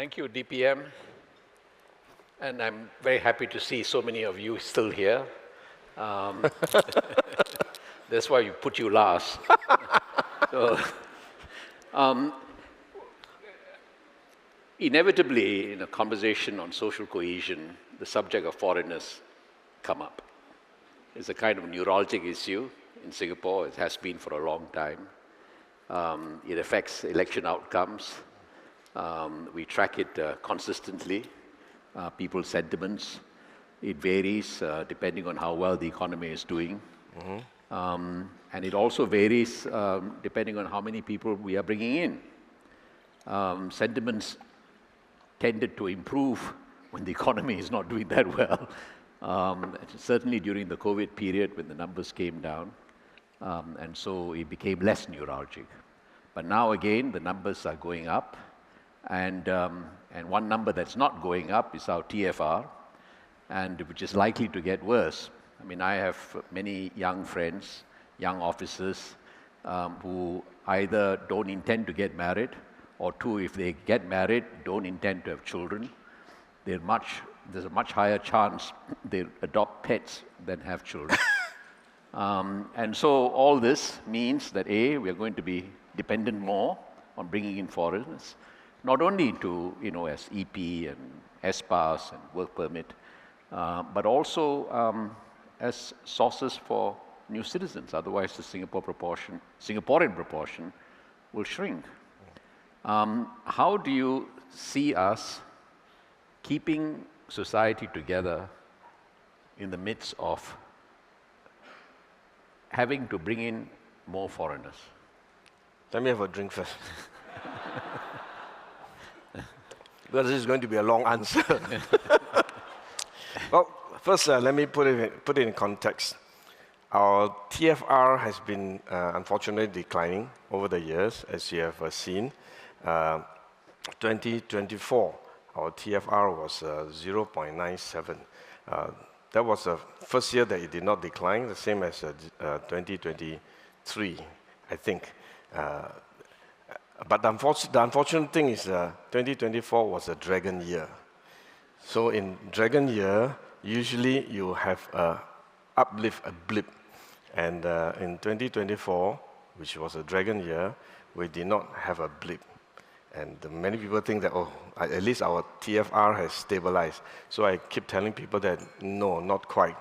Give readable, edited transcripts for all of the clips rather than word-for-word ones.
Thank you, DPM. And I'm very happy to see so many of you still here. That's why we put you last. So, inevitably, in a conversation on social cohesion, the subject of foreigners come up. It's a kind of neurologic issue in Singapore. It has been for a long time. It affects election outcomes. We track it consistently, people's sentiments. It varies depending on how well the economy is doing. And it also varies depending on how many people we are bringing in. Sentiments tended to improve when the economy is not doing that well. Certainly during the COVID period when the numbers came down. And so it became less neuralgic. But now again, the numbers are going up. And one number that's not going up is our TFR, and which is likely to get worse. I mean, I have many young friends, young officers, who either don't intend to get married, or two, if they get married, don't intend to have children. There's a much higher chance they'll adopt pets than have children. And so all this means that A, we're going to be dependent more on bringing in foreigners, not only to, as EP and S-Pass and work permit, but also as sources for new citizens. Otherwise, the Singaporean proportion will shrink. How do you see us keeping society together in the midst of having to bring in more foreigners? Let me have a drink first. Because this is going to be a long answer. Well, first, let me put it in context. Our TFR has been unfortunately declining over the years, as you have seen. 2024, our TFR was 0.97. That was the first year that it did not decline, the same as 2023, I think. But the unfortunate thing is 2024 was a dragon year. So in dragon year, usually you have a uplift, a blip. And in 2024, which was a dragon year, we did not have a blip. And many people think that, at least our TFR has stabilized. So I keep telling people that, no, not quite.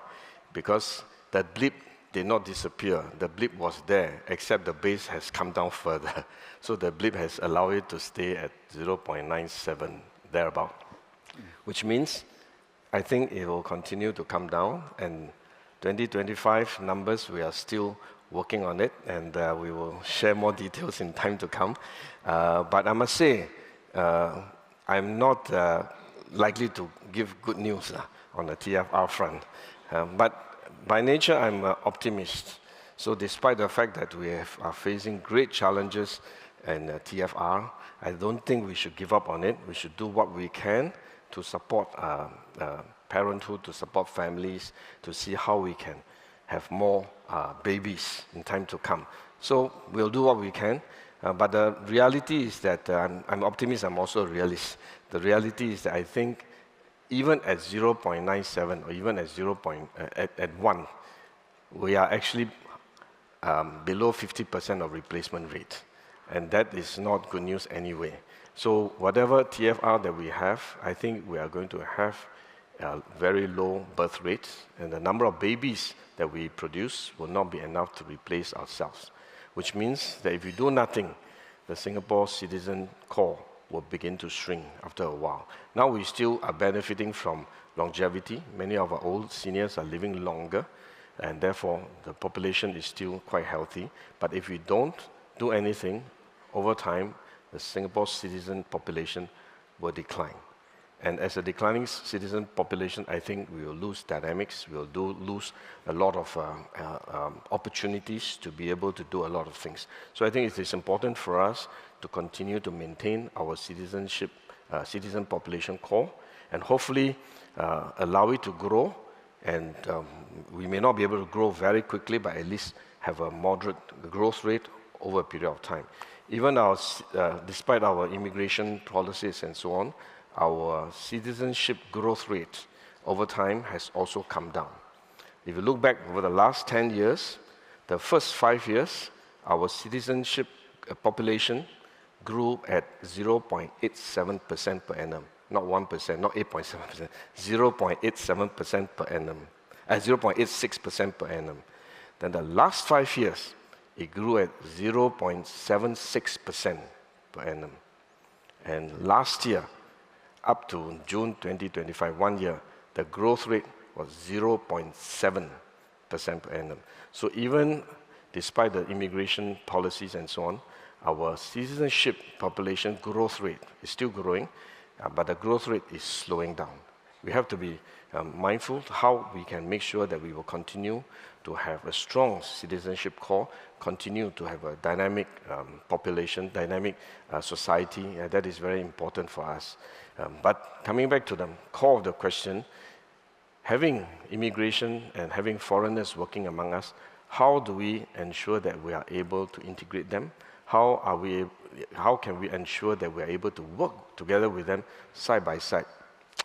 Because that blip did not disappear. The blip was there, except the base has come down further. So the blip has allowed it to stay at 0.97, thereabout. Which means, I think it will continue to come down. And 2025 numbers, we are still working on it, and we will share more details in time to come. But I must say, I'm not likely to give good news on the TFR front. But by nature, I'm an optimist. So despite the fact that we are facing great challenges in TFR, I don't think we should give up on it. We should do what we can to support parenthood, to support families, to see how we can have more babies in time to come. So we'll do what we can. But the reality is that I'm an optimist, I'm also a realist. The reality is that I think even at 0.97 or even at 1, we are actually below 50% of replacement rate. And that is not good news anyway. So whatever TFR that we have, I think we are going to have very low birth rates, and the number of babies that we produce will not be enough to replace ourselves, which means that if we do nothing, the Singapore citizen core will begin to shrink after a while. Now we still are benefiting from longevity. Many of our old seniors are living longer, and therefore the population is still quite healthy. But if we don't do anything, over time, the Singapore citizen population will decline. And as a declining citizen population, I think we will lose dynamics, we will lose a lot of opportunities to be able to do a lot of things. So I think it is important for us to continue to maintain our citizen population core, and hopefully allow it to grow. And we may not be able to grow very quickly, but at least have a moderate growth rate over a period of time. Even despite our immigration policies and so on, our citizenship growth rate over time has also come down. If you look back over the last 10 years, the first 5 years, our citizenship population grew at 0.87% per annum. Not 1%, not 8.7%, 0.87% per annum, 0.86% per annum. Then the last 5 years, it grew at 0.76% per annum. And last year, up to June 2025, 1 year, the growth rate was 0.7% per annum. So even despite the immigration policies and so on, our citizenship population growth rate is still growing, but the growth rate is slowing down. We have to be mindful how we can make sure that we will continue to have a strong citizenship core, continue to have a dynamic population, dynamic society. That is very important for us. But coming back to the core of the question, having immigration and having foreigners working among us, how do we ensure that we are able to integrate them? How can we ensure that we are able to work together with them side by side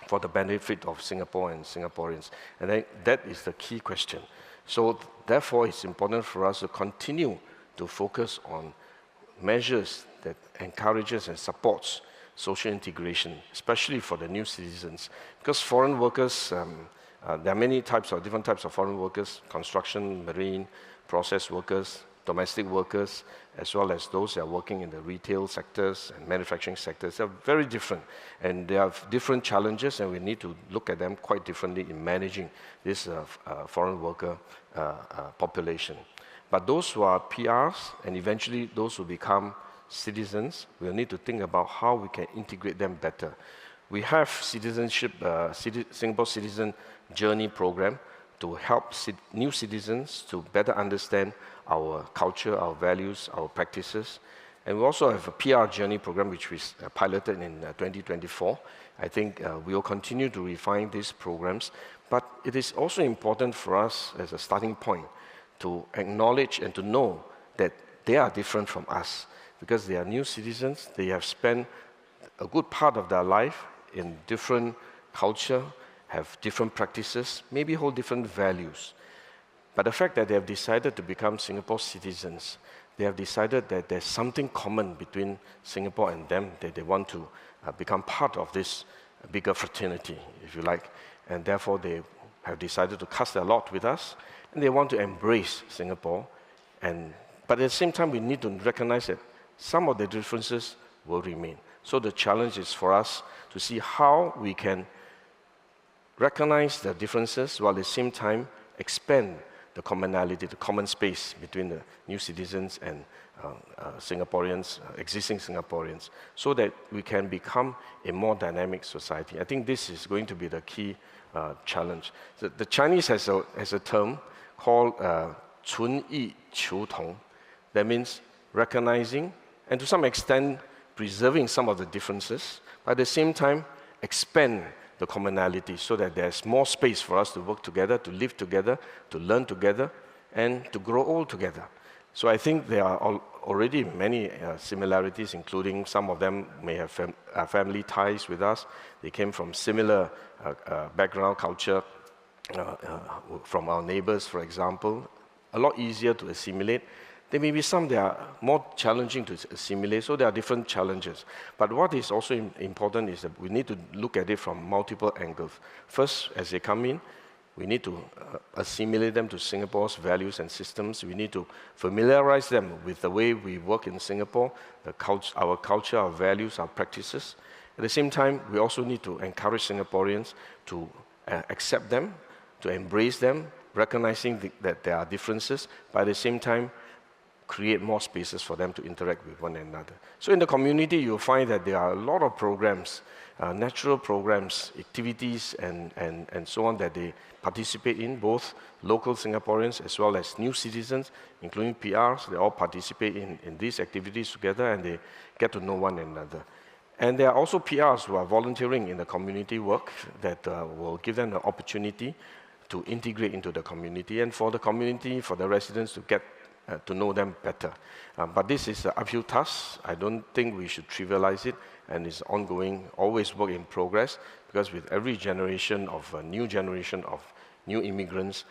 for the benefit of Singapore and Singaporeans? And that is the key question. So therefore, it's important for us to continue to focus on measures that encourages and supports social integration, especially for the new citizens. Because foreign workers, there are many different types of foreign workers: construction, marine, process workers, domestic workers, as well as those that are working in the retail sectors and manufacturing sectors. They're very different, and they have different challenges, and we need to look at them quite differently in managing this foreign worker population. But those who are PRs, and eventually those who become citizens, we'll need to think about how we can integrate them better. We have Singapore Citizen Journey Program to help new citizens to better understand our culture, our values, our practices. And we also have a PR Journey Program, which we piloted in 2024. I think we will continue to refine these programs, but it is also important for us as a starting point to acknowledge and to know that they are different from us, because they are new citizens. They have spent a good part of their life in different culture, have different practices, maybe hold different values. But the fact that they have decided to become Singapore citizens, they have decided that there's something common between Singapore and them, that they want to become part of this bigger fraternity, if you like. And therefore, they have decided to cast their lot with us, and they want to embrace Singapore. But at the same time, we need to recognize that some of the differences will remain. So the challenge is for us to see how we can recognize the differences while at the same time expand the commonality, the common space between the new citizens and Singaporeans, existing Singaporeans, so that we can become a more dynamic society. I think this is going to be the key challenge. The Chinese has a term called 存异求同. That means recognizing and to some extent preserving some of the differences, but at the same time expand the commonality so that there's more space for us to work together, to live together, to learn together, and to grow old together. So I think there are already many similarities, including some of them may have family ties with us. They came from similar background, culture, from our neighbors, for example. A lot easier to assimilate. There may be some that are more challenging to assimilate, so there are different challenges. But what is also important is that we need to look at it from multiple angles. First, as they come in, we need to assimilate them to Singapore's values and systems. We need to familiarize them with the way we work in Singapore, our culture, our values, our practices. At the same time, we also need to encourage Singaporeans to accept them, to embrace them, recognizing that there are differences, but at the same time, create more spaces for them to interact with one another. So in the community, you'll find that there are a lot of programs, natural programs, activities, and so on that they participate in, both local Singaporeans as well as new citizens, including PRs. They all participate in these activities together, and they get to know one another. And there are also PRs who are volunteering in the community work that will give them the opportunity to integrate into the community, and for the community, for the residents to get to know them better. But this is an uphill task. I don't think we should trivialize it, and it's ongoing, always work in progress, because with every generation of new immigrants,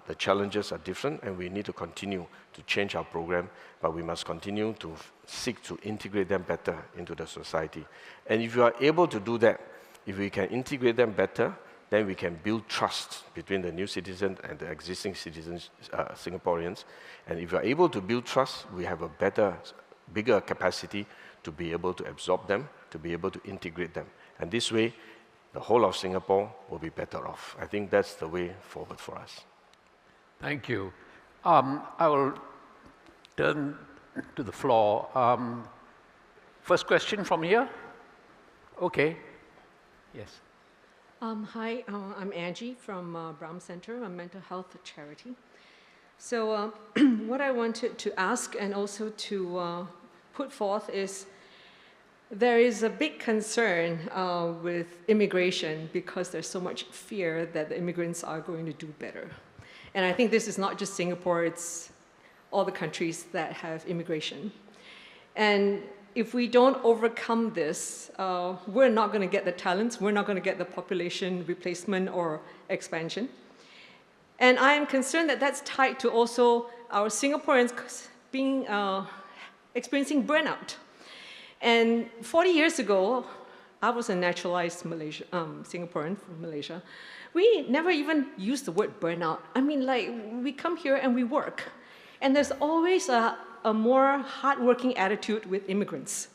the challenges are different, and we need to continue to change our program, but we must continue to seek to integrate them better into the society. And if you are able to do that, if we can integrate them better, then we can build trust between the new citizens and the existing citizens, Singaporeans. And if we are able to build trust, we have a bigger capacity to be able to absorb them, to be able to integrate them. And this way, the whole of Singapore will be better off. I think that's the way forward for us. Thank you. I will turn to the floor. First question from here? Okay. Yes. Hi, I'm Angie from Brown Center, a mental health charity. So what I wanted to ask and also to put forth is there is a big concern with immigration because there's so much fear that the immigrants are going to do better. And I think this is not just Singapore, it's all the countries that have immigration. And if we don't overcome this, we're not going to get the talents, we're not going to get the population replacement or expansion. And I am concerned that that's tied to also our Singaporeans being, experiencing burnout. And 40 years ago, I was a naturalized Singaporean from Malaysia. We never even used the word burnout. I mean, like, we come here and we work. And there's always a more hardworking attitude with immigrants.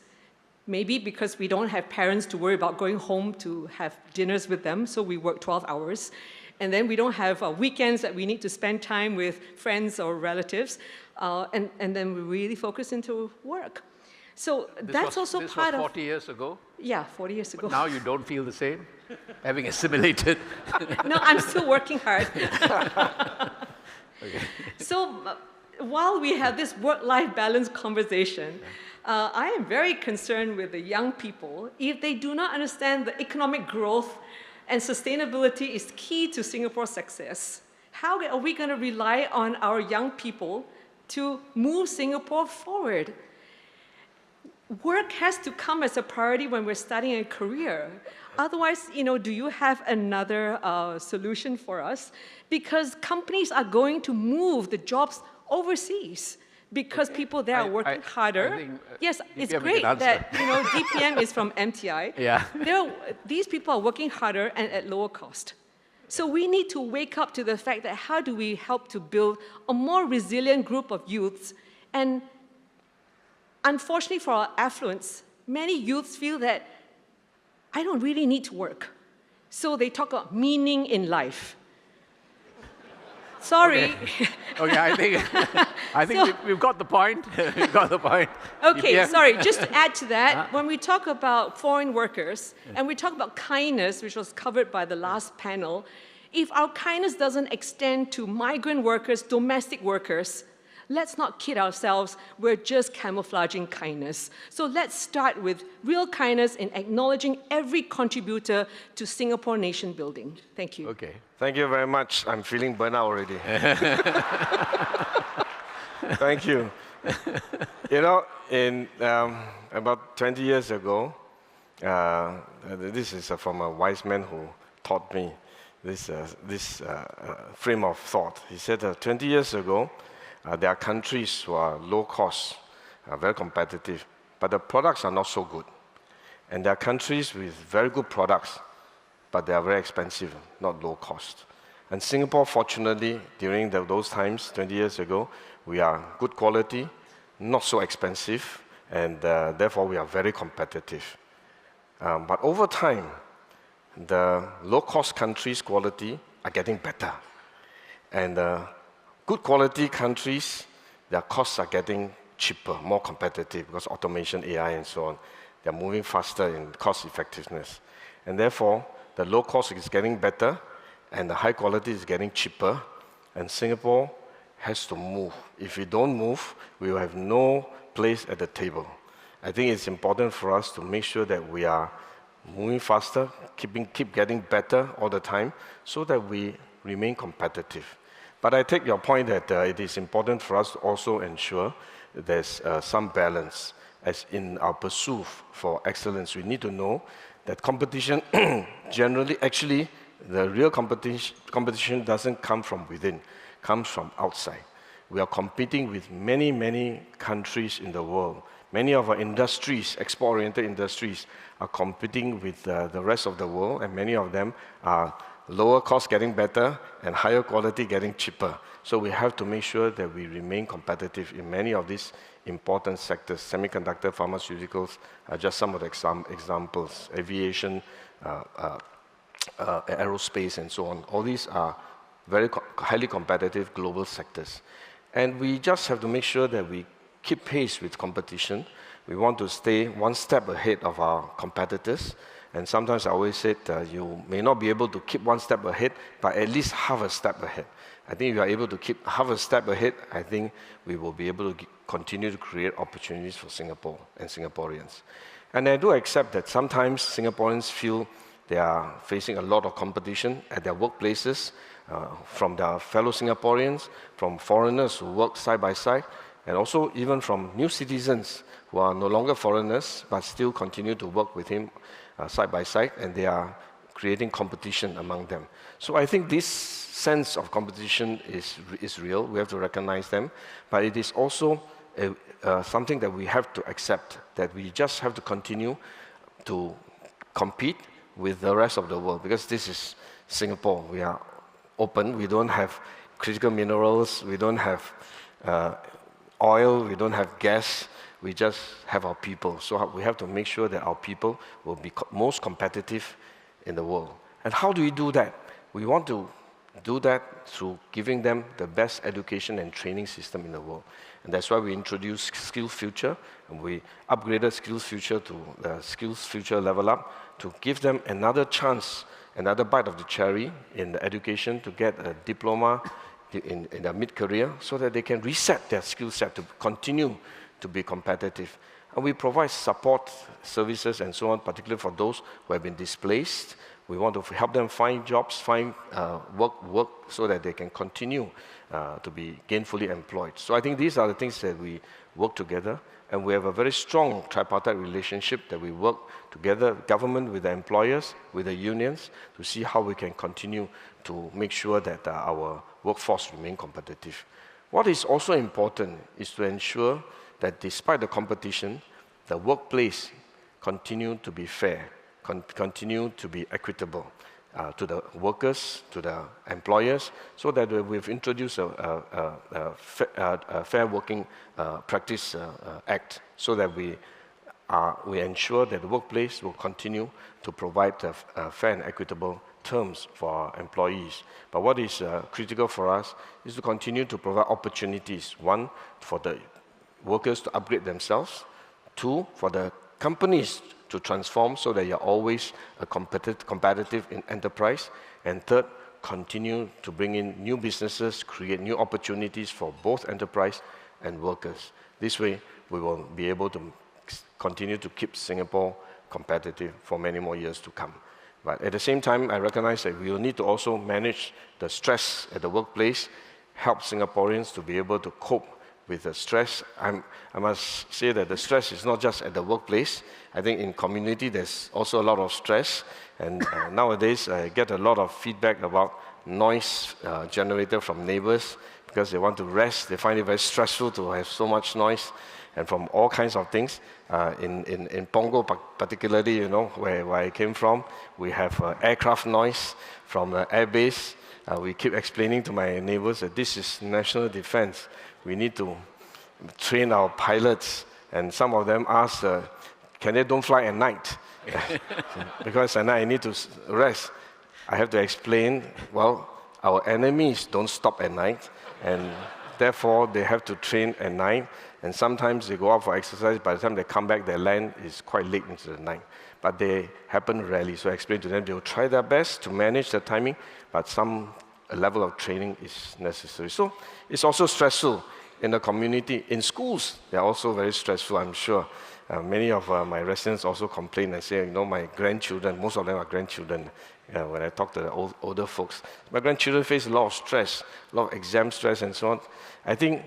Maybe because we don't have parents to worry about going home to have dinners with them, so we work 12 hours. And then we don't have weekends that we need to spend time with friends or relatives. And then we really focus into work. So that's also part of... This was 40 years ago? Yeah, 40 years ago. But now you don't feel the same? Having assimilated? No, I'm still working hard. Okay. So while we have this work-life balance conversation, I am very concerned with the young people. If they do not understand the economic growth and sustainability is key to Singapore's success, how are we going to rely on our young people to move Singapore forward? Work has to come as a priority when we're starting a career. Otherwise, do you have another solution for us? Because companies are going to move the jobs overseas because people there are working harder. I think, yes, it's DPM great that DPM is from MTI. Yeah. These people are working harder and at lower cost. So we need to wake up to the fact that how do we help to build a more resilient group of youths? And unfortunately for our affluence, many youths feel that I don't really need to work. So they talk about meaning in life. Sorry. Okay, I think we've got the point. We've got the point. Okay, DPM. sorry, just to add to that, when we talk about foreign workers, and we talk about kindness, which was covered by the last panel, if our kindness doesn't extend to migrant workers, domestic workers, let's not kid ourselves, we're just camouflaging kindness. So let's start with real kindness in acknowledging every contributor to Singapore nation building. Thank you. Okay. Thank you very much. I'm feeling burnt out already. Thank you. In about 20 years ago, this is from a wise man who taught me this frame of thought. He said 20 years ago, there are countries who are low cost, very competitive, but the products are not so good. And there are countries with very good products, but they are very expensive, not low cost. And Singapore, fortunately, during those times, 20 years ago, we are good quality, not so expensive, and therefore we are very competitive. But over time, the low-cost countries' quality are getting better. And good quality countries, their costs are getting cheaper, more competitive, because automation, AI, and so on, they're moving faster in cost effectiveness. And therefore, the low cost is getting better, and the high quality is getting cheaper, and Singapore has to move. If we don't move, we will have no place at the table. I think it's important for us to make sure that we are moving faster, keep getting better all the time, so that we remain competitive. But I take your point that it is important for us to also ensure there's some balance. As in our pursuit for excellence, we need to know that competition generally, actually, the real competition doesn't come from within, comes from outside. We are competing with many, many countries in the world. Many of our industries, export-oriented industries, are competing with the rest of the world, and many of them are lower cost getting better and higher quality getting cheaper. So we have to make sure that we remain competitive in many of these important sectors. Semiconductor, pharmaceuticals are just some of the examples. Aviation, aerospace, and so on. All these are very highly competitive global sectors. And we just have to make sure that we keep pace with competition. We want to stay one step ahead of our competitors. And sometimes I always say you may not be able to keep one step ahead, but at least half a step ahead. I think if you are able to keep half a step ahead, I think we will be able to continue to create opportunities for Singapore and Singaporeans. And I do accept that sometimes Singaporeans feel they are facing a lot of competition at their workplaces, from their fellow Singaporeans, from foreigners who work side by side, and also even from new citizens who are no longer foreigners, but still continue to work with him side by side, and they are creating competition among them. So I think this sense of competition is real. We have to recognize them, but it is also something that we have to accept, that we just have to continue to compete with the rest of the world, because this is Singapore. We are open. We don't have critical minerals. We don't have oil. We don't have gas. We just have our people. So we have to make sure that our people will be most competitive in the world. And how do we do that? We want to do that through giving them the best education and training system in the world. And that's why we introduced SkillsFuture, and we upgraded SkillsFuture to the SkillsFuture Level Up to give them another chance, another bite of the cherry in the education to get a diploma in their mid-career so that they can reset their skill set to continue to be competitive. And we provide support services and so on, particularly for those who have been displaced. We want to help them find jobs, find work so that they can continue to be gainfully employed. So I think these are the things that we work together, and we have a very strong tripartite relationship that we work together, government with the employers, with the unions, to see how we can continue to make sure that our workforce remain competitive. What is also important is to ensure that despite the competition, the workplace continue to be fair, continue to be equitable to the workers, to the employers, so that we've introduced a Fair Working Practice Act, so that we ensure that the workplace will continue to provide fair and equitable terms for our employees. But what is critical for us is to continue to provide opportunities, one, for the workers to upgrade themselves, two, for the companies to transform so that you're always a competitive in enterprise, and third, continue to bring in new businesses, create new opportunities for both enterprise and workers. This way, we will be able to continue to keep Singapore competitive for many more years to come. But at the same time, I recognize that we will need to also manage the stress at the workplace, help Singaporeans to be able to cope with the stress. I must say that the stress is not just at the workplace. I think in community there's also a lot of stress, and nowadays I get a lot of feedback about noise generated from neighbors because they want to rest. They find it very stressful to have so much noise, and from all kinds of things. In Punggol particularly, you know, where I came from, we have aircraft noise from the air base. We keep explaining to my neighbors that this is national defense. We need to train our pilots, and some of them ask, can they don't fly at night? Because at night I need to rest. I have to explain, well, our enemies don't stop at night, and therefore they have to train at night, and sometimes they go out for exercise. By the time they come back, their land is quite late into the night. But they happen rarely, so I explain to them they will try their best to manage the timing, but some level of training is necessary. So it's also stressful in the community. In schools, they're also very stressful, I'm sure. Many of my residents also complain and say, you know, my grandchildren, most of them are grandchildren, when I talk to the older folks, my grandchildren face a lot of stress, a lot of exam stress and so on. I think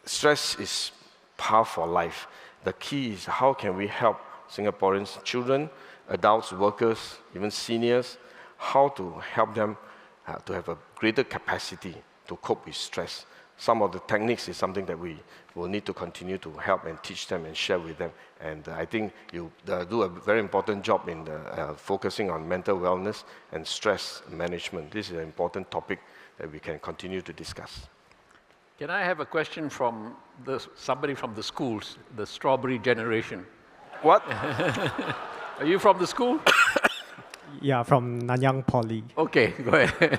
stress is par for life. The key is how can we help Singaporeans, children, adults, workers, even seniors, how to help them to have a greater capacity to cope with stress. Some of the techniques is something that we will need to continue to help and teach them and share with them. And I think you do a very important job in focusing on mental wellness and stress management. This is an important topic that we can continue to discuss. Can I have a question from somebody from the schools, the strawberry generation? What? Are you from the school? Yeah, from Nanyang Poly. Okay, go ahead.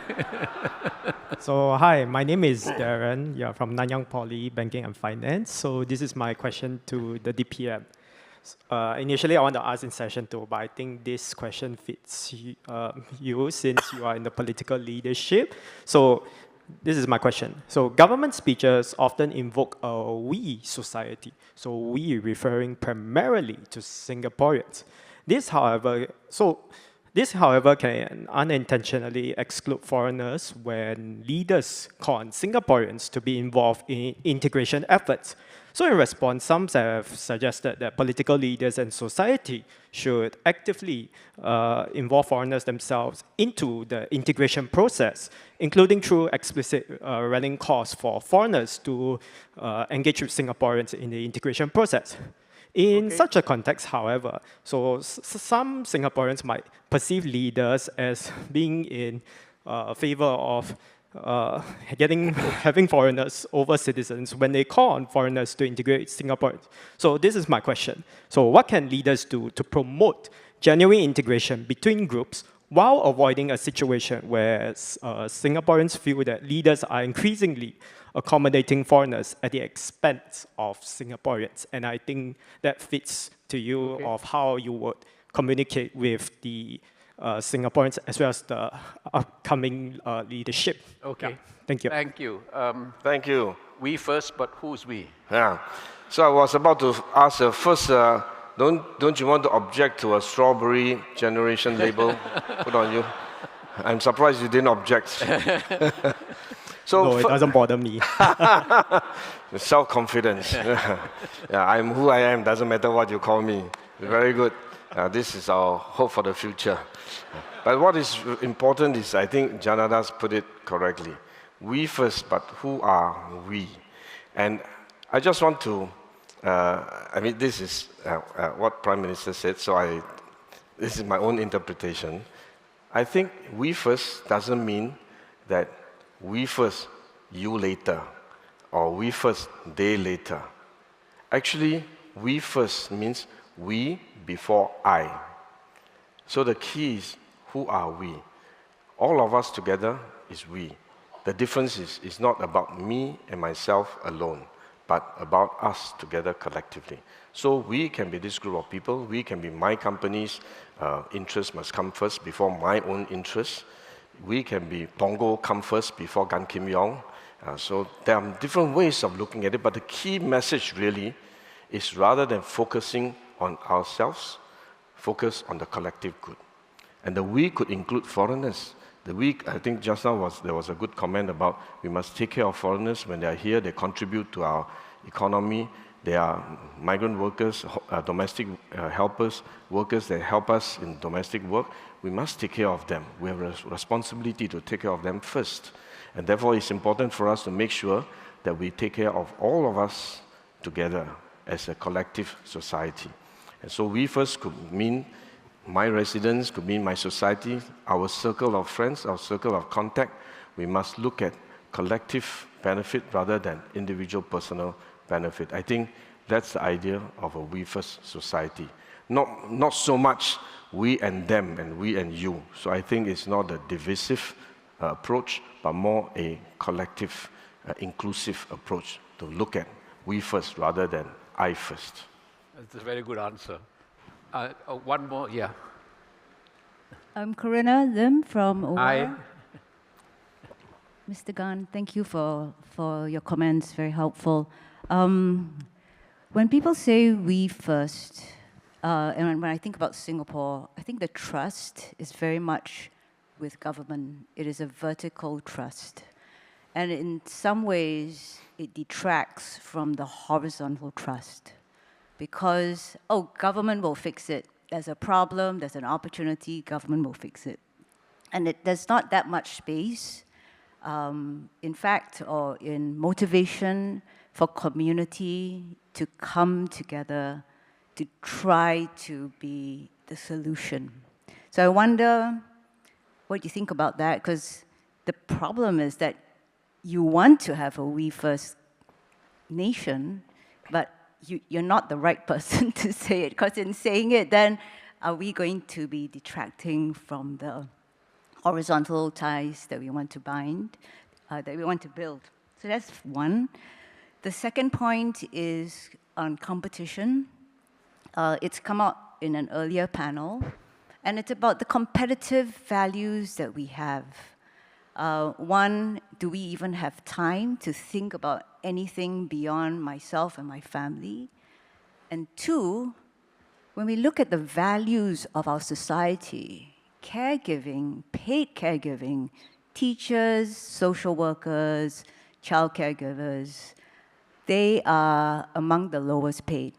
So hi, my name is Darren. Yeah, from Nanyang Poly, Banking and Finance. So this is my question to the DPM. Initially, I want to ask in session 2, but I think this question fits you since you are in the political leadership. So this is my question. So government speeches often invoke a we society. So we referring primarily to Singaporeans. This, however, can unintentionally exclude foreigners when leaders call on Singaporeans to be involved in integration efforts. So in response, some have suggested that political leaders and society should actively involve foreigners themselves into the integration process, including through explicit rallying calls for foreigners to engage with Singaporeans in the integration process. In such a context, however, so some Singaporeans might perceive leaders as being in favor of having foreigners over citizens when they call on foreigners to integrate Singaporeans. So this is my question. So what can leaders do to promote genuine integration between groups while avoiding a situation where Singaporeans feel that leaders are increasingly accommodating foreigners at the expense of Singaporeans? And I think that fits to you of how you would communicate with the Singaporeans as well as the upcoming leadership. Okay. Yeah. Thank you. Thank you. Thank you. We first, but who's we? Yeah. So I was about to ask first, don't you want to object to a strawberry generation label put on you? I'm surprised you didn't object. So no, it doesn't bother me. Self-confidence. Yeah, I'm who I am, doesn't matter what you call me. Very good. This is our hope for the future. But what is important is, I think Janadas put it correctly. We first, but who are we? And I just want to, this is what Prime Minister said, so this is my own interpretation. I think we first doesn't mean that we first, you later, or we first, they later. Actually, we first means we before I. So the key is, who are we? All of us together is we. The difference is not about me and myself alone, but about us together collectively. So we can be this group of people, we can be my company's interests must come first before my own interests. We can be Pongo come first before Gan Kim Yong. So there are different ways of looking at it, but the key message really is rather than focusing on ourselves, focus on the collective good. And the we could include foreigners. The we, I think just now there was a good comment about we must take care of foreigners when they are here, they contribute to our economy. They are migrant workers, domestic helpers, workers that help us in domestic work. We must take care of them. We have a responsibility to take care of them first. And therefore, it's important for us to make sure that we take care of all of us together as a collective society. And so we first could mean my residents, could mean my society, our circle of friends, our circle of contact. We must look at collective benefit rather than individual personal benefit. I think that's the idea of a we first society. Not so much we and them and we and you. So I think it's not a divisive approach, but more a collective, inclusive approach to look at we first rather than I first. That's a very good answer. One more, yeah. I'm Corina Lim from OR. Hi. Mr. Gan, thank you for your comments, very helpful. When people say we first, and when I think about Singapore, I think the trust is very much with government. It is a vertical trust. And in some ways, it detracts from the horizontal trust. Because, oh, government will fix it. There's a problem, there's an opportunity, government will fix it. And there's not that much space, in fact, or in motivation for community to come together to try to be the solution. So I wonder what you think about that, because the problem is that you want to have a we first nation, but you're not the right person to say it, because in saying it, then are we going to be detracting from the horizontal ties that we want to bind, that we want to build? So that's one. The second point is on competition. It's come out in an earlier panel, and it's about the competitive values that we have. One, do we even have time to think about anything beyond myself and my family? And two, when we look at the values of our society, caregiving, paid caregiving, teachers, social workers, child caregivers, they are among the lowest paid.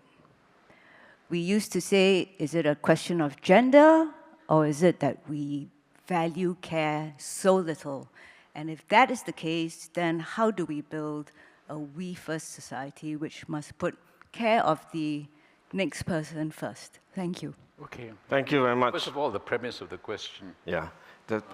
We used to say, is it a question of gender, or is it that we value care so little? And if that is the case, then how do we build a we-first society which must put care of the next person first? Thank you. Okay. Thank you very much. First of all, the premise of the question. Yeah. Part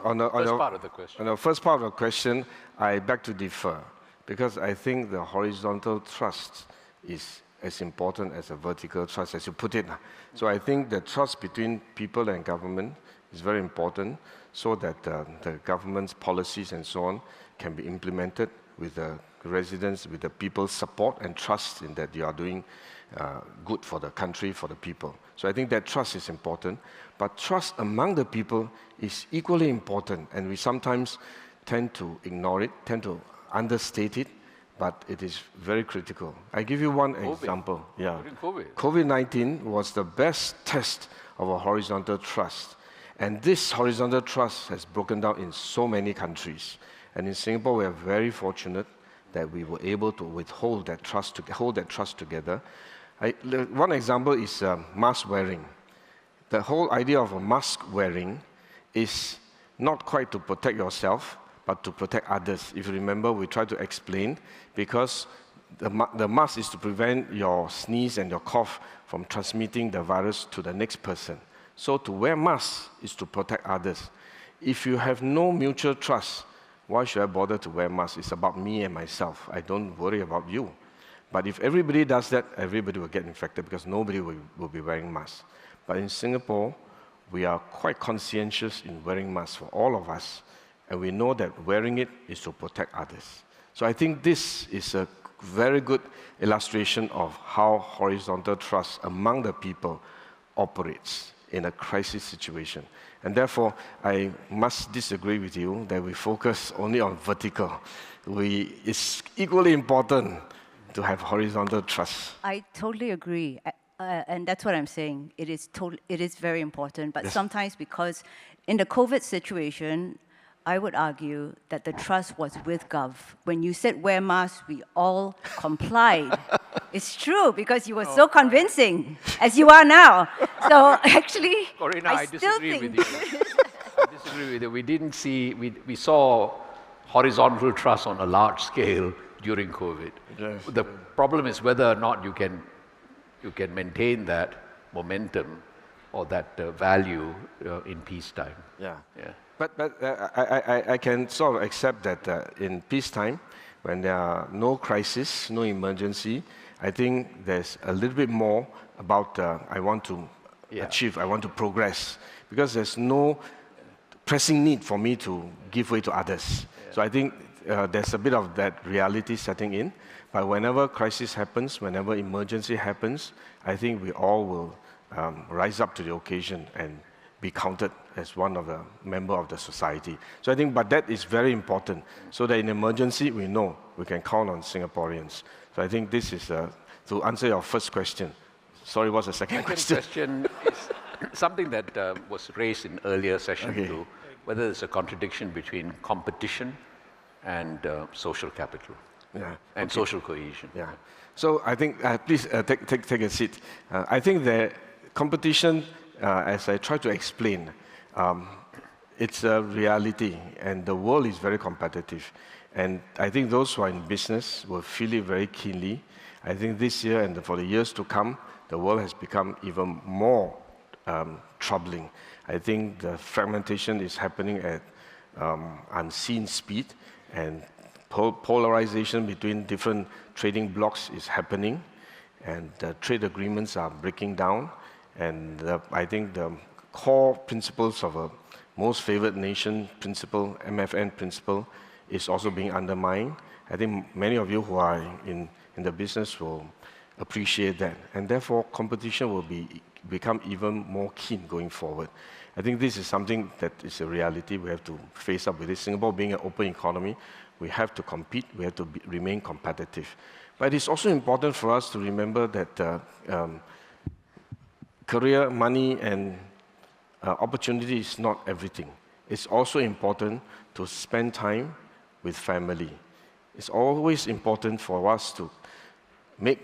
of the question. On the first part of the question, I beg to differ, because I think the horizontal trust is as important as a vertical trust, as you put it. So I think the trust between people and government is very important, so that the government's policies and so on can be implemented with the residents, with the people's support and trust in that you are doing good for the country, for the people. So I think that trust is important, but trust among the people is equally important, and we sometimes tend to ignore it, tend to understate it, but it is very critical. I give you one example. Yeah. COVID-19 was the best test of a horizontal trust. And this horizontal trust has broken down in so many countries. And in Singapore, we are very fortunate that we were able to hold that trust together. One example is mask wearing. The whole idea of a mask wearing is not quite to protect yourself, but to protect others. If you remember, we tried to explain, because the mask is to prevent your sneeze and your cough from transmitting the virus to the next person. So to wear masks is to protect others. If you have no mutual trust, why should I bother to wear masks? It's about me and myself. I don't worry about you. But if everybody does that, everybody will get infected, because nobody will be wearing masks. But in Singapore, we are quite conscientious in wearing masks for all of us, and we know that wearing it is to protect others. So I think this is a very good illustration of how horizontal trust among the people operates in a crisis situation. And therefore, I must disagree with you that we focus only on vertical. It's equally important to have horizontal trust. I totally agree. And that's what I'm saying. It is very important. But sometimes, because in the COVID situation, I would argue that the trust was with Gov. When you said wear masks, we all complied. It's true, because you were so convincing, as you are now. So actually, Corina, I disagree with you. I disagree with you. We saw horizontal trust on a large scale during COVID. Yes. The problem is whether or not you can maintain that momentum or that value in peacetime. Yeah. Yeah. But I can sort of accept that in peacetime, when there are no crisis, no emergency, I think there's a little bit more about I want to achieve, I want to progress, because there's no pressing need for me to give way to others. Yeah. So I think there's a bit of that reality setting in. But whenever crisis happens, whenever emergency happens, I think we all will rise up to the occasion and be counted as one of the member of the society. So I think, but that is very important, so that in emergency we know we can count on Singaporeans. So I think this is to answer your first question. Sorry, what's the second question? Question is something that was raised in earlier session Okay. too, whether there's a contradiction between competition and social capital Yeah. and social cohesion. Yeah. So I think, please take a seat. I think the competition, as I try to explain, it's a reality, and the world is very competitive. And I think those who are in business will feel it very keenly. I think this year and for the years to come, the world has become even more troubling. I think the fragmentation is happening at unseen speed, and polarization between different trading blocks is happening, and trade agreements are breaking down. And I think the core principles of a most favored nation principle, MFN principle, is also being undermined. I think many of you who are in the business will appreciate that, and therefore competition will become even more keen going forward. I think this is something that is a reality. We have to face up with it. Singapore being an open economy, we have to compete, we have to remain competitive. But it's also important for us to remember that career, money, and opportunity is not everything. It's also important to spend time with family. It's always important for us to make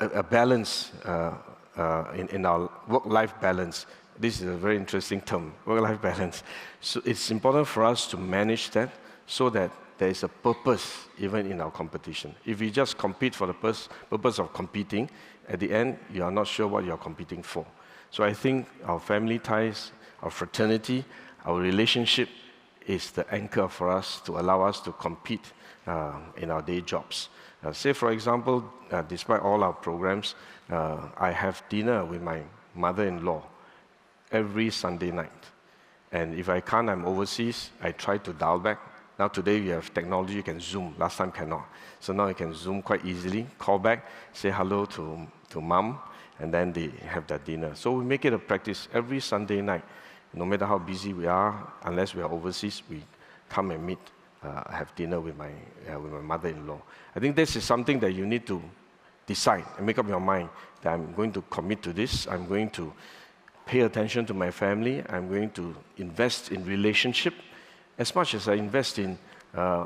a balance in our work-life balance. This is a very interesting term, work-life balance. So it's important for us to manage that so that there is a purpose even in our competition. If we just compete for the purpose of competing, at the end, you are not sure what you are competing for. So I think our family ties, our fraternity, our relationship is the anchor for us to allow us to compete in our day jobs. Say, for example, despite all our programs, I have dinner with my mother-in-law every Sunday night. And if I can't, I'm overseas, I try to dial back. Now today we have technology, you can Zoom. Last time cannot. So now you can Zoom quite easily, call back, say hello to mom, and then they have their dinner. So we make it a practice every Sunday night. No matter how busy we are, unless we are overseas, we come and meet, have dinner with my mother-in-law. I think this is something that you need to decide and make up your mind that I'm going to commit to this, I'm going to pay attention to my family, I'm going to invest in relationship as much as I invest in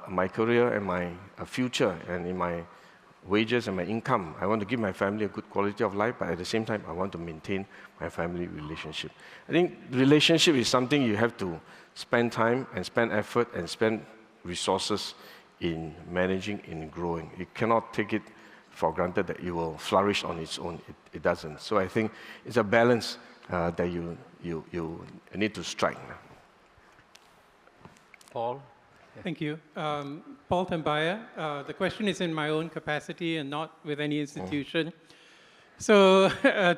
my career and my future and in my wages and my income. I want to give my family a good quality of life, but at the same time, I want to maintain my family relationship. I think relationship is something you have to spend time and spend effort and spend resources in managing, in growing. You cannot take it for granted that it will flourish on its own. It doesn't. So I think it's a balance that you need to strike. Paul? Thank you. Paul Tambaya. The question is in my own capacity and not with any institution. So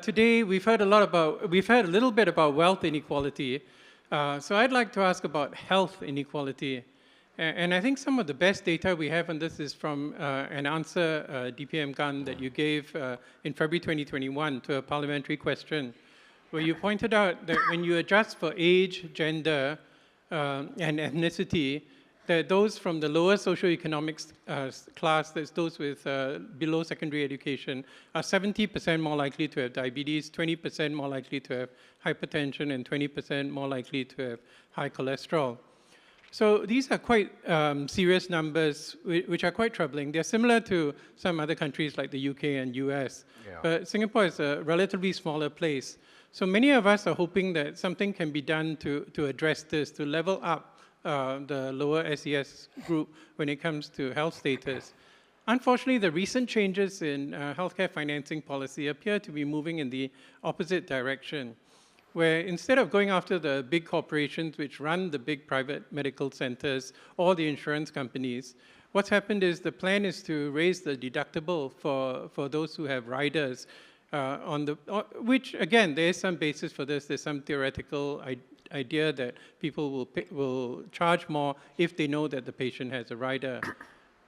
today we've heard a little bit about wealth inequality. So I'd like to ask about health inequality. And I think some of the best data we have on this is from an answer, DPM Gun, that you gave in February 2021 to a parliamentary question, where you pointed out that when you adjust for age, gender, and ethnicity, that those from the lower socioeconomic class, that's those with below secondary education, are 70% more likely to have diabetes, 20% more likely to have hypertension, and 20% more likely to have high cholesterol. So these are quite serious numbers, which are quite troubling. They're similar to some other countries like the UK and US, but Singapore is a relatively smaller place. So many of us are hoping that something can be done to address this, to level up the lower SES group when it comes to health status. Unfortunately, the recent changes in healthcare financing policy appear to be moving in the opposite direction, where instead of going after the big corporations which run the big private medical centers or the insurance companies, what's happened is the plan is to raise the deductible for those who have riders, which again, there is some basis for this. There's some theoretical idea that people will charge more if they know that the patient has a rider.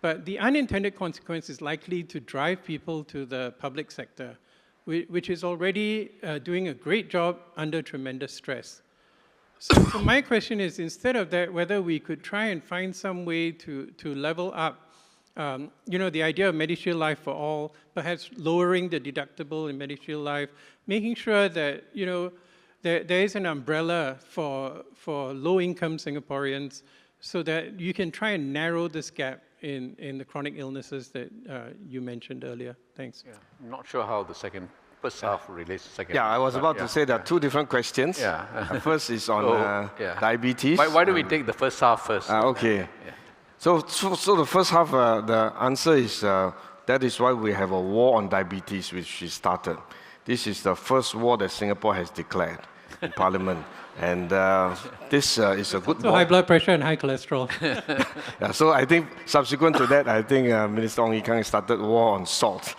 But the unintended consequence is likely to drive people to the public sector, which is already doing a great job under tremendous stress. So my question is, instead of that, whether we could try and find some way to level up You know, the idea of MediShield Life for all, perhaps lowering the deductible in MediShield Life, making sure that, you know, there is an umbrella for low-income Singaporeans so that you can try and narrow this gap in the chronic illnesses that you mentioned earlier. Thanks. Yeah. I'm not sure how the first half relates to second Yeah, half. I was but about to say there are two different questions. Yeah. First is on yeah. diabetes. Why do we take the first half first? Okay. Yeah. So the first half, the answer is that is why we have a war on diabetes, which we started. This is the first war that Singapore has declared in Parliament. And this is a good So war. high blood pressure and high cholesterol. Yeah, so I think subsequent to that, I think Minister Ong Ye Kung started war on salt.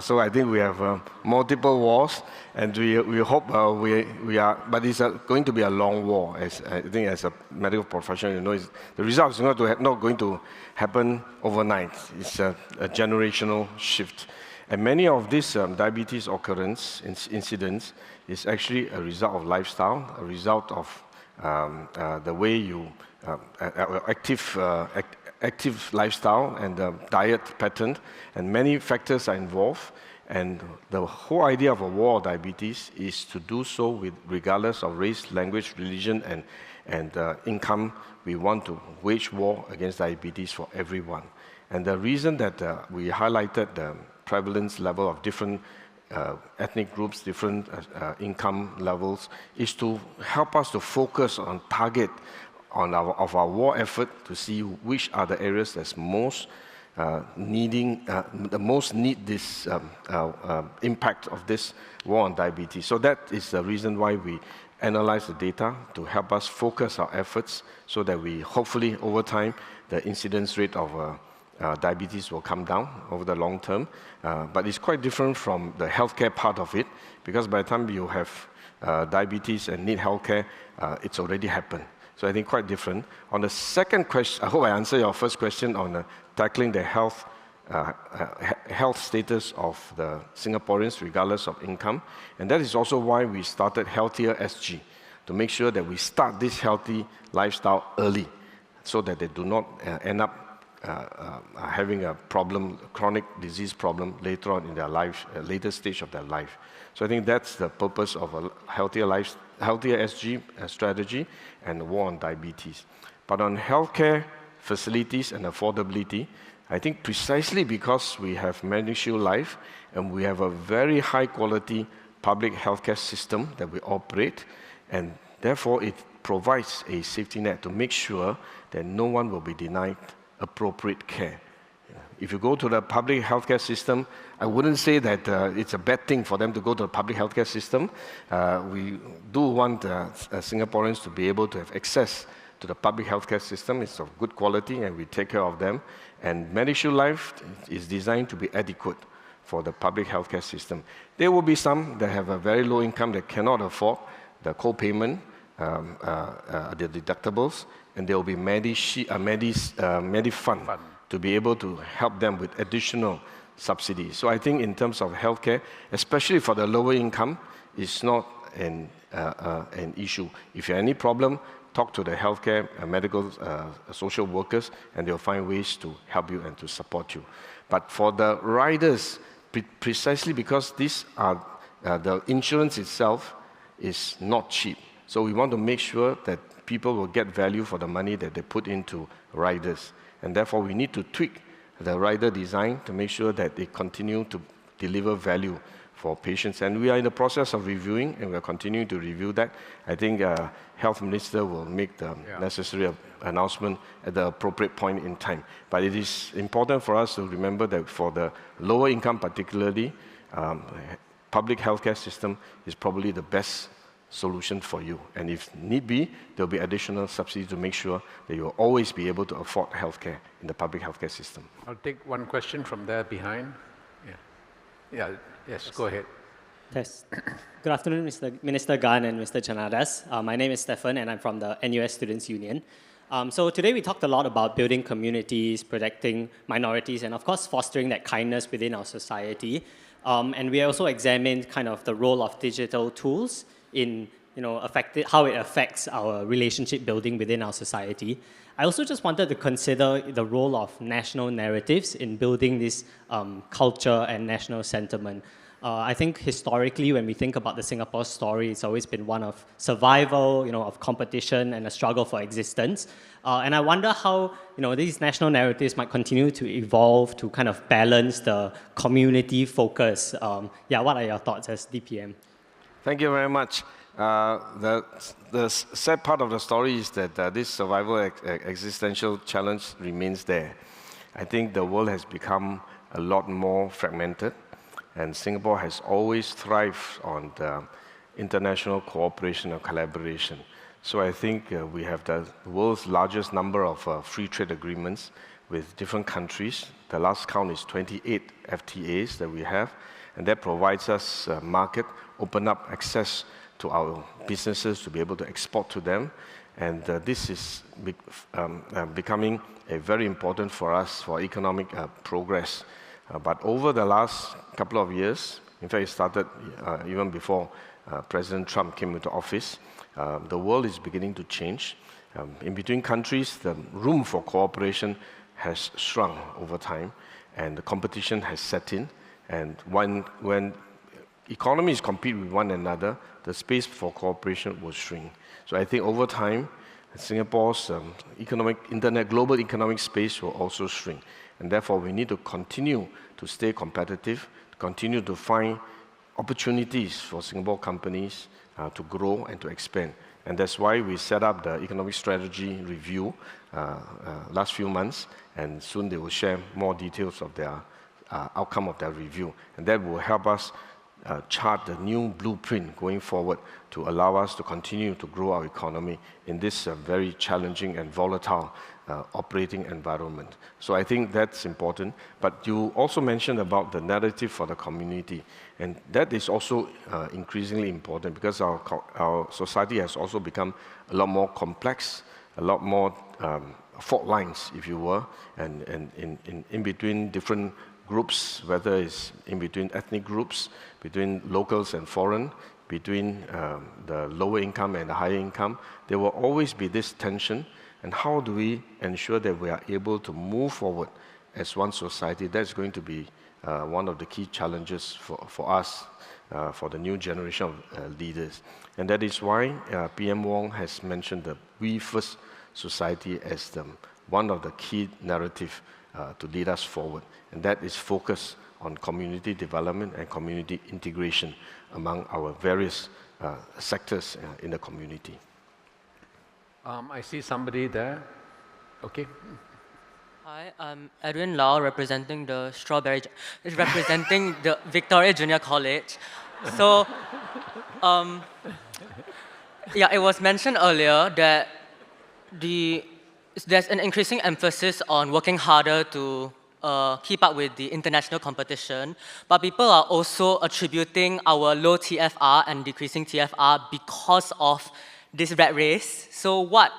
So I think we have multiple wars, and we hope we are, but it's going to be a long war. As I think as a medical professional, you know, the result is not going to happen overnight. It's a generational shift. And many of these diabetes occurrence incidents is actually a result of lifestyle, a result of the way you active lifestyle and diet pattern, and many factors are involved. And the whole idea of a war of diabetes is to do so with regardless of race, language, religion, and income. We want to wage war against diabetes for everyone. And the reason that we highlighted the prevalence level of different ethnic groups, different income levels, is to help us to focus on target of our war effort to see which are the areas that's most need this impact of this war on diabetes. So that is the reason why we analyze the data to help us focus our efforts so that we hopefully over time the incidence rate of diabetes will come down over the long term. But it's quite different from the healthcare part of it, because by the time you have diabetes and need healthcare, it's already happened. So I think quite different. On the second question, I hope I answer your first question on tackling the health status of the Singaporeans regardless of income. And that is also why we started Healthier SG, to make sure that we start this healthy lifestyle early so that they do not end up having a problem, a chronic disease problem later on in their life, later stage of their life. So I think that's the purpose of a healthier SG strategy and war on diabetes. But on healthcare facilities and affordability, I think precisely because we have MediShield Life and we have a very high quality public healthcare system that we operate, and therefore it provides a safety net to make sure that no one will be denied appropriate care. If you go to the public healthcare system, I wouldn't say that it's a bad thing for them to go to the public healthcare system. We do want Singaporeans to be able to have access to the public healthcare system. It's of good quality and we take care of them. And MediShield Life is designed to be adequate for the public healthcare system. There will be some that have a very low income that cannot afford the co-payment, the deductibles, and there will be MediFund to be able to help them with additional subsidies. So I think in terms of healthcare, especially for the lower income, it's not an issue. If you have any problem, talk to the healthcare, medical, social workers, and they'll find ways to help you and to support you. But for the riders, precisely because these are, the insurance itself is not cheap. So we want to make sure that people will get value for the money that they put into riders. And therefore, we need to tweak the rider design to make sure that they continue to deliver value for patients. And we are in the process of reviewing, and we are continuing to review that. I think Health Minister will make the necessary announcement at the appropriate point in time. But it is important for us to remember that for the lower income particularly, public healthcare system is probably the best solution for you. And if need be, there'll be additional subsidies to make sure that you'll always be able to afford healthcare in the public healthcare system. I'll take one question from there behind. Yes, go ahead. Yes. Good afternoon, Minister Gan and Mr. Janadas. My name is Stefan, and I'm from the NUS Students' Union. So today we talked a lot about building communities, protecting minorities, and of course fostering that kindness within our society. And we also examined kind of the role of digital tools in how it affects our relationship building within our society. I also just wanted to consider the role of national narratives in building this culture and national sentiment. I think historically, when we think about the Singapore story, it's always been one of survival, of competition and a struggle for existence. And I wonder how, these national narratives might continue to evolve to kind of balance the community focus. What are your thoughts as DPM? Thank you very much. The sad part of the story is that this survival existential challenge remains there. I think the world has become a lot more fragmented, and Singapore has always thrived on the international cooperation and collaboration. So I think we have the world's largest number of free trade agreements with different countries. The last count is 28 FTAs that we have, and that provides us a market, open up access to our businesses to be able to export to them. And this is becoming very important for us for economic progress. But over the last couple of years, in fact, it started even before President Trump came into office, the world is beginning to change. In between countries, the room for cooperation has shrunk over time, and the competition has set in. And when economies compete with one another, the space for cooperation will shrink. So I think over time, Singapore's global economic space will also shrink. And therefore, we need to continue to stay competitive, continue to find opportunities for Singapore companies to grow and to expand. And that's why we set up the economic strategy review last few months, and soon they will share more details of their outcome of their review. And that will help us chart the new blueprint going forward to allow us to continue to grow our economy in this very challenging and volatile operating environment. So I think that's important. But you also mentioned about the narrative for the community, and that is also increasingly important because our society has also become a lot more complex, a lot more fault lines, if you will, and in between different groups, whether it's in between ethnic groups, between locals and foreign, between the lower income and the higher income, there will always be this tension. And how do we ensure that we are able to move forward as one society? That's going to be one of the key challenges for us, for the new generation of leaders. And that is why PM Wong has mentioned the We First society as one of the key narrative to lead us forward. And that is focused on community development and community integration among our various sectors in the community. I see somebody there. Okay. Hi, I'm Edwin Lau, representing the Victoria Junior College. So, it was mentioned earlier that there's an increasing emphasis on working harder to keep up with the international competition, but people are also attributing our low TFR and decreasing TFR because of this rat race. So what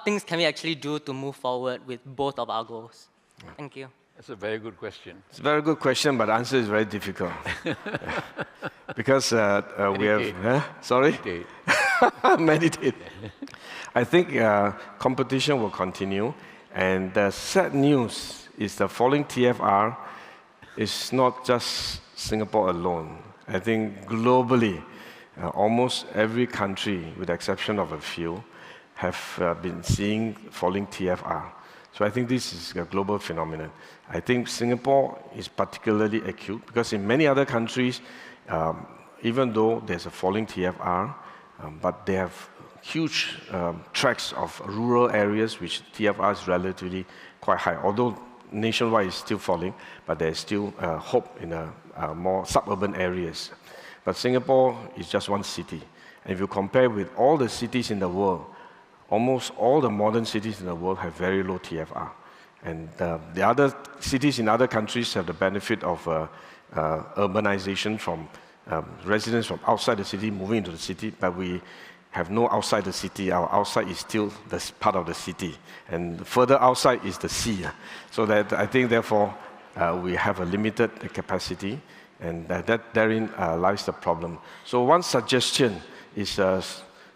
things can we actually do to move forward with both of our goals? Thank you. That's a very good question. It's a very good question, but the answer is very difficult. Because we have... Sorry? Meditate. Meditate. I think competition will continue, and the sad news is the falling TFR is not just Singapore alone. I think globally, almost every country, with the exception of a few, have been seeing falling TFR. So I think this is a global phenomenon. I think Singapore is particularly acute because in many other countries, even though there's a falling TFR, but they have huge tracts of rural areas which TFR is relatively quite high. Although nationwide is still falling, but there's still hope in more suburban areas. But Singapore is just one city. And if you compare with all the cities in the world, almost all the modern cities in the world have very low TFR. And the other cities in other countries have the benefit of urbanization from residents from outside the city moving into the city, but we have no outside the city. Our outside is still this part of the city. And further outside is the sea. So that I think, therefore, we have a limited capacity, and that therein lies the problem. So one suggestion is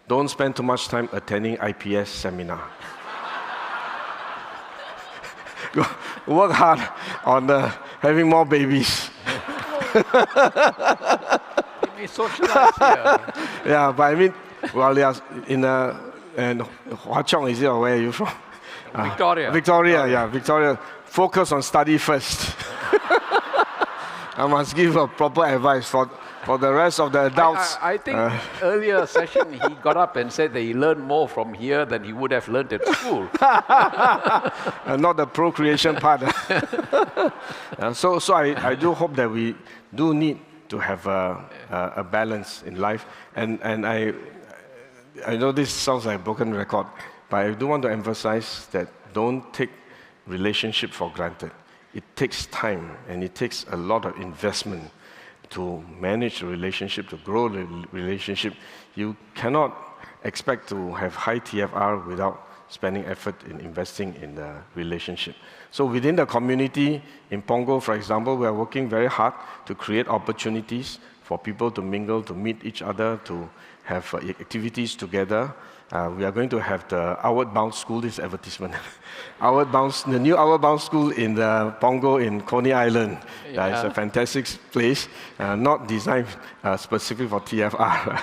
don't spend too much time attending IPS seminar. Work hard on having more babies. We socialize here. Yeah, but I mean, well, they are in Hwa Chong, is it, or where are you from? Victoria. Victoria, yeah, Victoria. Focus on study first. I must give a proper advice for the rest of the adults. I think earlier session he got up and said that he learned more from here than he would have learned at school. Not the procreation part. So I do hope that we do need to have a balance in life. And I know this sounds like a broken record, but I do want to emphasize that don't take relationship for granted. It takes time and it takes a lot of investment to manage the relationship, to grow the relationship. You cannot expect to have high TFR without spending effort in investing in the relationship. So within the community, in Pongo, for example, we are working very hard to create opportunities for people to mingle, to meet each other, to have activities together. We are going to have the Outward Bound School, this advertisement. The new Outward Bound School in the Pongo in Coney Island. Yeah. It's a fantastic place, not designed specific for TFR.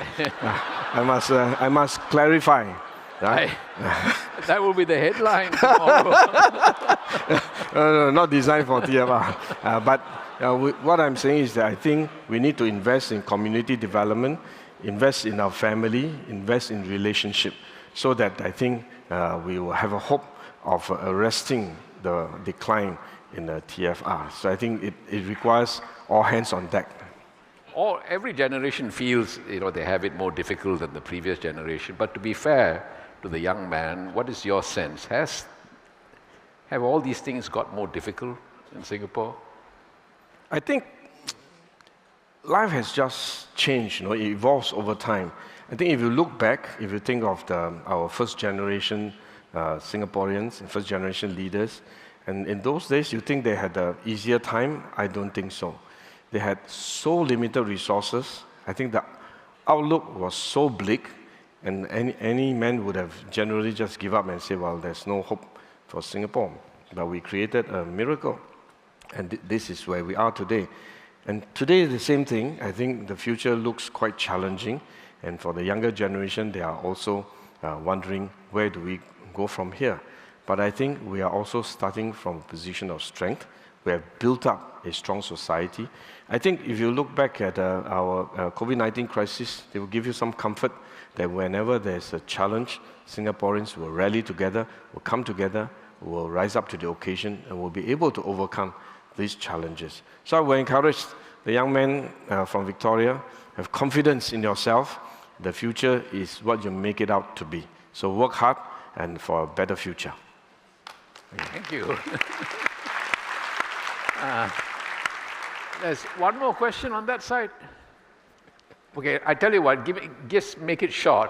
I must clarify. Right? That will be the headline tomorrow. No, not designed for TFR. But what I'm saying is that I think we need to invest in community development, invest in our family, invest in relationship, so that I think we will have a hope of arresting the decline in the TFR. So I think it requires all hands on deck. Every generation feels they have it more difficult than the previous generation. But to be fair to the young man, what is your sense? Have all these things got more difficult in Singapore? I think life has just changed, it evolves over time. I think if you look back, if you think of our first generation Singaporeans and first generation leaders, and in those days you think they had an easier time? I don't think so. They had so limited resources. I think the outlook was so bleak, and any man would have generally just give up and say, well, there's no hope for Singapore. But we created a miracle, and this is where we are today. And today, the same thing. I think the future looks quite challenging. And for the younger generation, they are also wondering, where do we go from here? But I think we are also starting from a position of strength. We have built up a strong society. I think if you look back at our COVID-19 crisis, they will give you some comfort that whenever there's a challenge, Singaporeans will rally together, will come together, will rise up to the occasion, and will be able to overcome these challenges. So I will encourage the young men from Victoria, have confidence in yourself. The future is what you make it out to be. So work hard and for a better future. Thank you. There's one more question on that side. Okay, I tell you what, just make it short.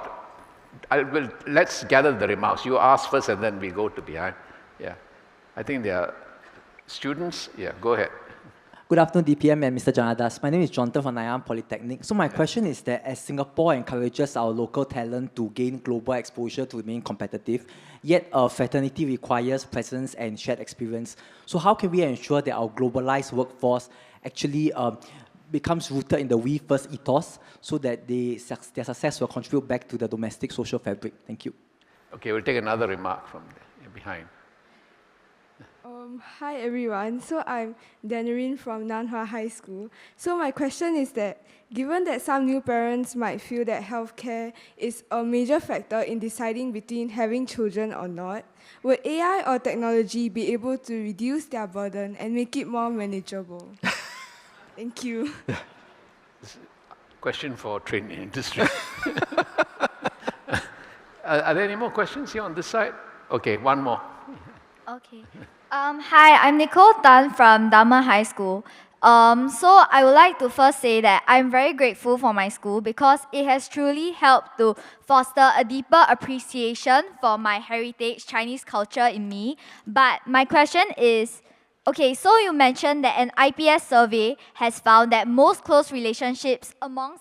Let's gather the remarks. You ask first and then we go to behind. Yeah, I think there are students. Yeah, go ahead. Good afternoon, DPM and Mr. Janadas. My name is Jonathan from Nanyang Polytechnic. So my question is that as Singapore encourages our local talent to gain global exposure to remain competitive, yet fraternity requires presence and shared experience. So how can we ensure that our globalized workforce actually becomes rooted in the we first ethos so that their success will contribute back to the domestic social fabric? Thank you. Okay, we'll take another remark from behind. Hi everyone, so I'm Danarine from Nanhua High School. So my question is that, given that some new parents might feel that healthcare is a major factor in deciding between having children or not, would AI or technology be able to reduce their burden and make it more manageable? Thank you. Question for training industry. Are there any more questions here on this side? Okay, one more. Okay. Hi, I'm Nicole Tan from Dharma High School. So I would like to first say that I'm very grateful for my school because it has truly helped to foster a deeper appreciation for my heritage, Chinese culture in me. But my question is, okay, so you mentioned that an IPS survey has found that most close relationships among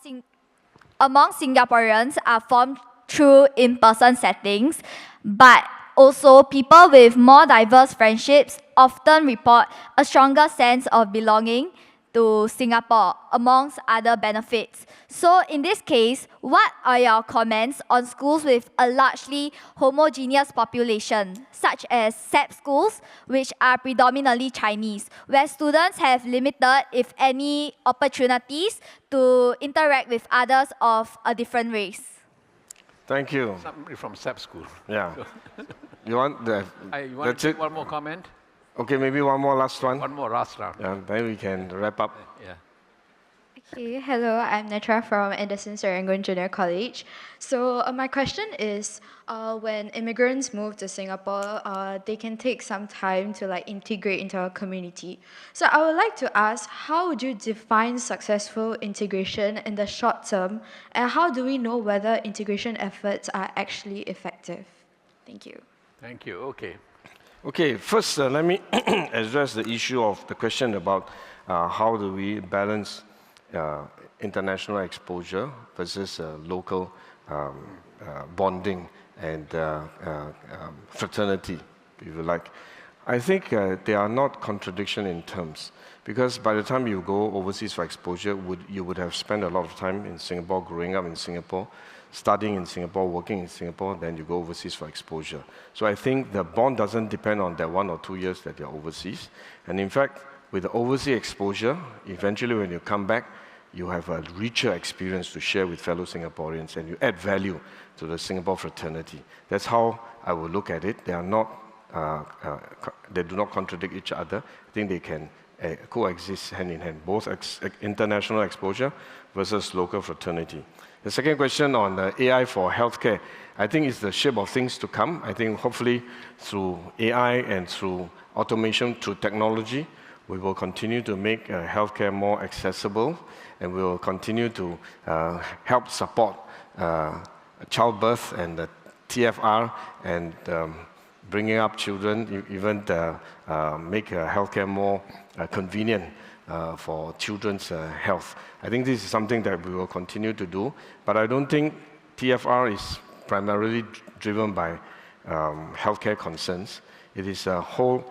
among Singaporeans are formed through in-person settings, but also people with more diverse friendships often report a stronger sense of belonging to Singapore, amongst other benefits. So in this case, what are your comments on schools with a largely homogeneous population, such as SAP schools, which are predominantly Chinese, where students have limited, if any, opportunities to interact with others of a different race? Thank you. Somebody from SAP school. Yeah. You want the? You want That's to it. take one more comment? Okay, maybe one more last one. One more last round. Yeah, then we can wrap up. Yeah. Okay, hello, I'm Netra from Anderson Serangoon Junior College. So my question is, when immigrants move to Singapore, they can take some time to like integrate into our community. So I would like to ask, how would you define successful integration in the short term, and how do we know whether integration efforts are actually effective? Thank you. Thank you. Okay. Okay, first let me address the issue of the question about how do we balance international exposure versus local bonding and fraternity, if you like. I think they are not contradiction in terms, because by the time you go overseas for exposure, you would have spent a lot of time in Singapore, growing up in Singapore, studying in Singapore, working in Singapore, then you go overseas for exposure. So I think the bond doesn't depend on that 1 or 2 years that you're overseas. And in fact, with the overseas exposure, eventually when you come back, you have a richer experience to share with fellow Singaporeans, and you add value to the Singapore fraternity. That's how I would look at it. They are not, they do not contradict each other. I think they can coexist hand in hand, both international exposure versus local fraternity. The second question on AI for healthcare, I think it's the shape of things to come. I think hopefully through AI and through automation, through technology, we will continue to make healthcare more accessible, and we will continue to help support childbirth and the TFR and bringing up children, even make healthcare more convenient for children's health. I think this is something that we will continue to do, but I don't think TFR is primarily driven by healthcare concerns. It is a whole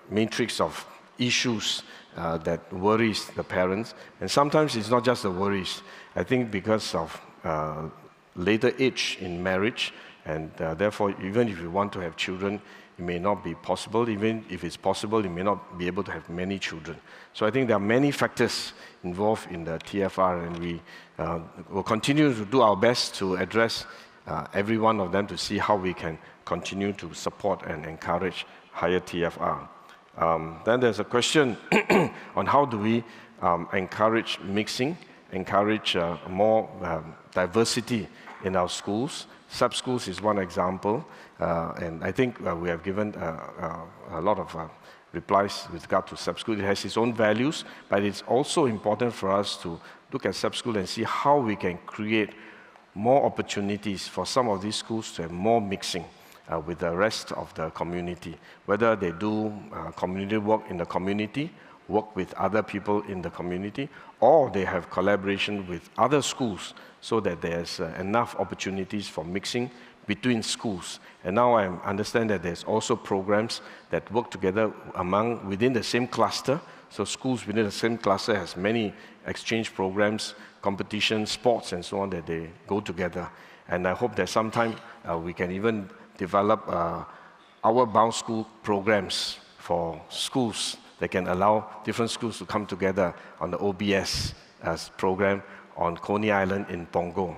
matrix of issues that worries the parents, and sometimes it's not just the worries. I think because of later age in marriage, and therefore even if you want to have children, it may not be possible. Even if it's possible, you may not be able to have many children. So I think there are many factors involved in the TFR, and we will continue to do our best to address every one of them to see how we can continue to support and encourage higher TFR. Then there's a question on how do we encourage mixing, encourage more diversity in our schools. Sub-schools is one example, and I think we have given a lot of replies with regard to sub-school. It has its own values, but it's also important for us to look at sub-school and see how we can create more opportunities for some of these schools to have more mixing with the rest of the community, whether they do community work in the community, work with other people in the community, or they have collaboration with other schools so that there's enough opportunities for mixing between schools. And now I understand that there's also programs that work together within the same cluster. So schools within the same cluster has many exchange programs, competitions, sports, and so on, that they go together. And I hope that sometime we can even develop outward-bound school programs for schools that can allow different schools to come together on the OBS program on Coney Island in Punggol.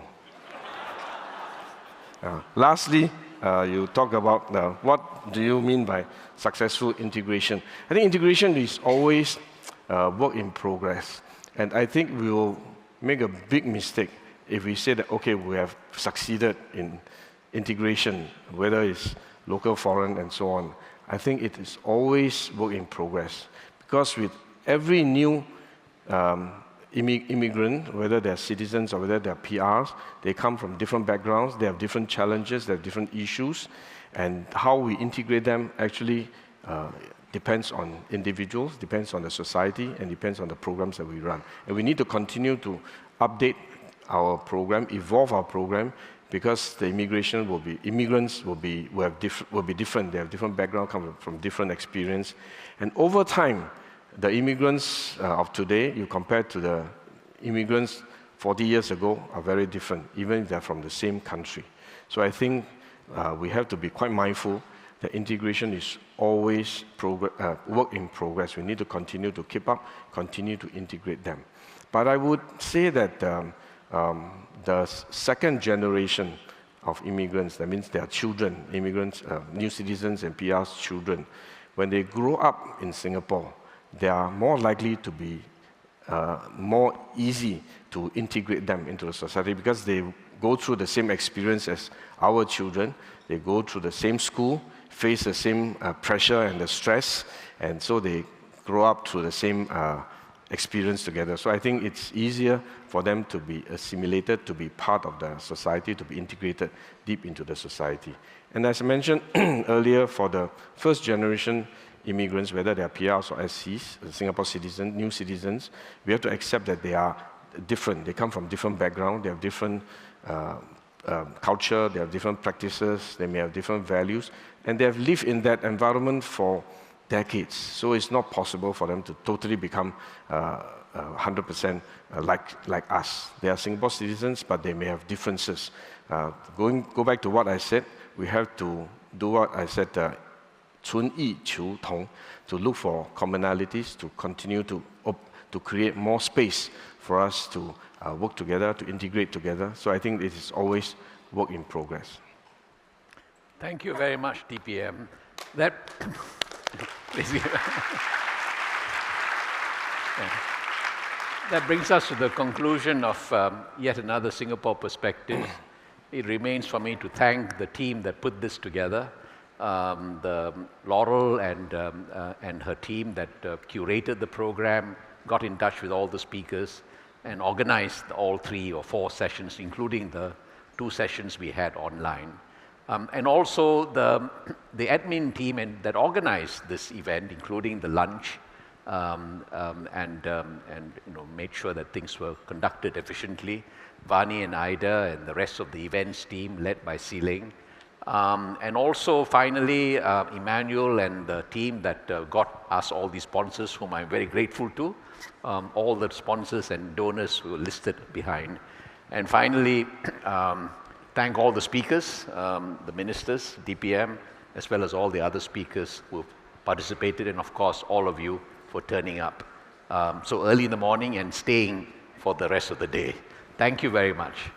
Lastly, you talk about what do you mean by successful integration. I think integration is always work in progress. And I think we will make a big mistake if we say that, okay, we have succeeded in integration, whether it's local, foreign, and so on. I think it is always work in progress. Because with every new immigrant, whether they're citizens or whether they're PRs, they come from different backgrounds, they have different challenges, they have different issues, and how we integrate them actually depends on individuals, depends on the society, and depends on the programs that we run. And we need to continue to update our program, evolve our program, because the immigrants will be different. They have different background, come from different experience. And over time, the immigrants of today, you compare to the immigrants 40 years ago, are very different, even if they're from the same country. So I think we have to be quite mindful that integration is always work in progress. We need to continue to keep up, continue to integrate them. But I would say that the second generation of immigrants, that means their children, immigrants, new citizens and PR's children, when they grow up in Singapore, they are more likely to be more easy to integrate them into the society because they go through the same experience as our children. They go through the same school, face the same pressure and the stress, and so they grow up through the same experience together. So I think it's easier for them to be assimilated, to be part of the society, to be integrated deep into the society. And as I mentioned earlier, for the first generation immigrants, whether they are PRs or SCs, Singapore citizens, new citizens, we have to accept that they are different. They come from different backgrounds, they have different culture, they have different practices, they may have different values, and they have lived in that environment for decades. So it's not possible for them to totally become 100% like us. They are Singapore citizens, but they may have differences. Go back to what I said, we have to do what I said, 存异求同, to look for commonalities, to continue to create more space for us to work together, to integrate together. So I think it is always work in progress. Thank you very much, DPM. That brings us to the conclusion of yet another Singapore perspective. It remains for me to thank the team that put this together, the Laurel and her team that curated the program, got in touch with all the speakers, and organized all 3 or 4 sessions, including the 2 sessions we had online. And also the admin team that organized this event, including the lunch, and made sure that things were conducted efficiently. Vani and Ida and the rest of the events team led by Sealing. And also finally Emmanuel and the team that got us all these sponsors, whom I'm very grateful to, all the sponsors and donors who were listed behind. And finally, thank all the speakers, the ministers, DPM, as well as all the other speakers who participated, and of course all of you for turning up so early in the morning and staying for the rest of the day. Thank you very much.